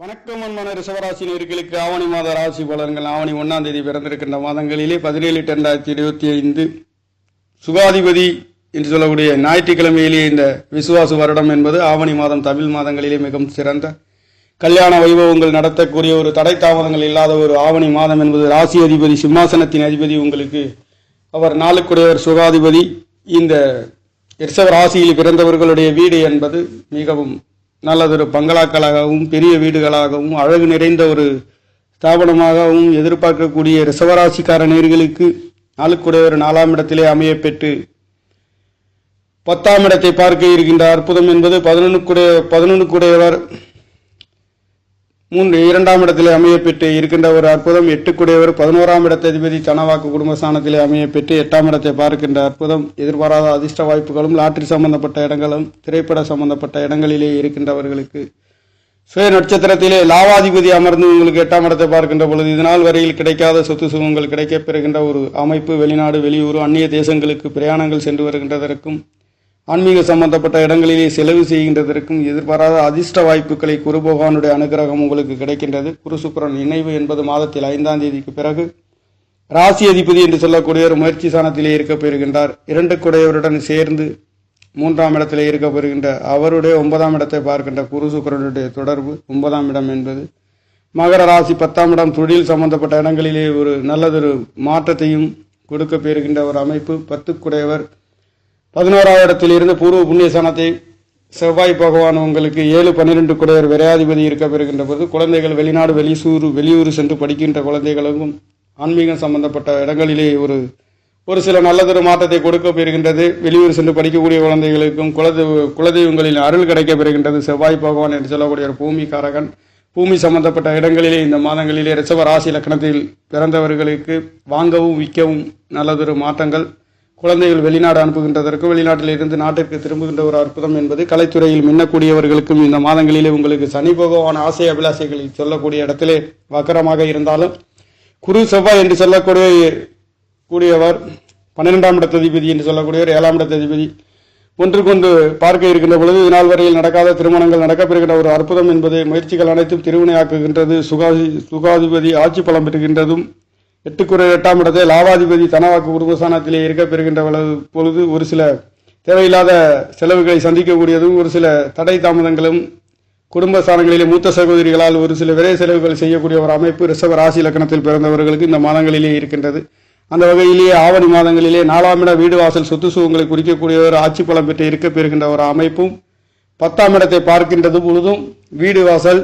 வணக்கம் அன்பான ரிஷபராசினியர்களுக்கு ஆவணி மாத ராசி பலன்கள். ஆவணி 1ஆம் தேதி பிறந்திருக்கின்ற மாதங்களிலே 17/8/2025 சுகாதிபதி என்று சொல்லக்கூடிய ஞாயிற்றுக்கிழமையிலே இந்த விசுவாச வருடம் என்பது ஆவணி மாதம் தமிழ் மாதங்களிலே மிகவும் சிறந்த கல்யாண வைபவங்கள் நடத்தக்கூடிய ஒரு தடை தாமதங்கள் இல்லாத ஒரு ஆவணி மாதம் என்பது. ராசி அதிபதி சிம்மாசனத்தின் அதிபதி உங்களுக்கு அவர் நாளுக்குடையவர் சுகாதிபதி. இந்த ரிஷப ராசியில் பிறந்தவர்களுடைய வீடு என்பது மிகவும் நல்லதொரு பங்களாக்களாகவும் பெரிய வீடுகளாகவும் அழகு நிறைந்த ஒரு ஸ்தாபனமாகவும் எதிர்பார்க்கக்கூடிய ரிஷபராசிக்கார நேயர்களுக்கு நாளுக்குடையவர் 4ஆம் இடத்திலே அமைய பெற்று 10ஆம் இடத்தை பார்க்க இருக்கின்ற அற்புதம் என்பது 11 2ஆம் இடத்திலே அமைய பெற்று இருக்கின்ற ஒரு அற்புதம். 8 11ஆம் இடத்தை அதிபதி தனவாக்கு குடும்பஸ்தானத்திலே அமைய பெற்று 8ஆம் இடத்தை பார்க்கின்ற அற்புதம். எதிர்பாராத அதிர்ஷ்ட வாய்ப்புகளும் லாட்டரி சம்பந்தப்பட்ட இடங்களும் திரைப்பட சம்பந்தப்பட்ட இடங்களிலே இருக்கின்றவர்களுக்கு சுய நட்சத்திரத்திலே லாவாதிபதி அமர்ந்து உங்களுக்கு 8ஆம் இடத்தை பார்க்கின்ற பொழுது இதனால் வரையில் கிடைக்காத சொத்து சுகங்கள் கிடைக்கப் பெறுகின்ற ஒரு அமைப்பு. வெளிநாடு வெளியூர் அந்நிய தேசங்களுக்கு பிரயாணங்கள் சென்று வருகின்றதற்கும் ஆன்மீக சம்பந்தப்பட்ட இடங்களிலே செலவு செய்கின்றதற்கும் எதிர்பாராத அதிர்ஷ்ட வாய்ப்புகளை குரு பகவானுடைய அனுகிரகம் உங்களுக்கு கிடைக்கின்றது. குரு சுக்கிரன் இணைவு என்பது மாதத்தில் 5ஆம் தேதிக்கு பிறகு ராசி அதிபதி என்று சொல்லக்கூடிய ஒரு முயற்சி ஸ்தானத்திலே இருக்க பெறுகின்றார். 2 குடையவருடன் சேர்ந்து 3ஆம் இடத்திலே இருக்க பெறுகின்ற அவருடைய 9ஆம் இடத்தை பார்க்கின்ற குரு சுக்கிரனுடைய தொடர்பு 9ஆம் இடம் என்பது மகர ராசி 10ஆம் இடம் தொழில் சம்பந்தப்பட்ட இடங்களிலே ஒரு நல்லதொரு மாற்றத்தையும் கொடுக்க பெறுகின்ற ஒரு அமைப்பு. 10 குடையவர் 11ஆம் இடத்திலிருந்து பூர்வ புண்ணியஸ்தானத்தை செவ்வாய் பகவான் உங்களுக்கு 7-12 குடையவர் விரையாதிபதி இருக்க பெறுகின்ற போது குழந்தைகள் வெளிநாடு வெளியூர் சென்று படிக்கின்ற குழந்தைகளுக்கும் ஆன்மீகம் சம்பந்தப்பட்ட இடங்களிலே ஒரு சில நல்லதொரு மாற்றத்தை கொடுக்க பெறுகின்றது. வெளியூர் சென்று படிக்கக்கூடிய குழந்தைகளுக்கும் குலதெய்வங்களின் அருள் கிடைக்க பெறுகின்றது. செவ்வாய் பகவான் என்று சொல்லக்கூடிய ஒரு பூமிக்காரகன் பூமி சம்பந்தப்பட்ட இடங்களிலே இந்த மாதங்களிலே ரிஷப ராசி லக்னத்தில் பிறந்தவர்களுக்கு வாங்கவும் விற்கவும் நல்லதொரு மாற்றங்கள். குழந்தைகள் வெளிநாடு அனுப்புகின்றதற்கு வெளிநாட்டில் இருந்து நாட்டிற்கு திரும்புகின்ற ஒரு அற்புதம் என்பது. கலைத்துறையில் மின்னக்கூடியவர்களுக்கும் இந்த மாதங்களிலே உங்களுக்கு சனி பகவான் ஆசை அபிலாசைகளை சொல்லக்கூடிய இடத்திலே வக்கரமாக இருந்தாலும் குரு செவ்வாய் என்று சொல்லக்கூடியவர் 12ஆம் இடத்ததிபதி என்று சொல்லக்கூடியவர் 7ஆம் இடத்ததிபதி ஒன்றுக்கொன்று பார்க்க இருக்கின்ற பொழுது இதனால் வரையில் நடக்காத திருமணங்கள் நடக்கப்பெறுகின்ற ஒரு அற்புதம் என்பது. முயற்சிகள் அனைத்தும் திருவினையாக்குகின்றது. சுகாதிபதி ஆட்சி பலம் பெறுகின்றதும் 8ஆம் இடத்தை லாவாதிபதி தனவாக்கு குடும்பஸ்தானத்திலே இருக்க பெறுகின்ற பொழுது ஒரு சில தேவையில்லாத செலவுகளை சந்திக்கக்கூடியதும் ஒரு சில தடை தாமதங்களும் குடும்பஸ்தானங்களிலே மூத்த சகோதரிகளால் ஒரு சில விரை செலவுகள் செய்யக்கூடிய ஒரு அமைப்பு ரிஷப ராசி லக்னத்தில் பிறந்தவர்களுக்கு இந்த மாதங்களிலே இருக்கின்றது. அந்த வகையிலேயே ஆவணி மாதங்களிலே 4ஆம் இட வீடு வாசல் சொத்து சுகங்களை குறிக்கக்கூடிய ஒரு ஆட்சி பலம் பெற்று இருக்க பெறுகின்ற ஒரு அமைப்பும் 10ஆம் இடத்தை பார்க்கின்றது பொழுதும் வீடு வாசல்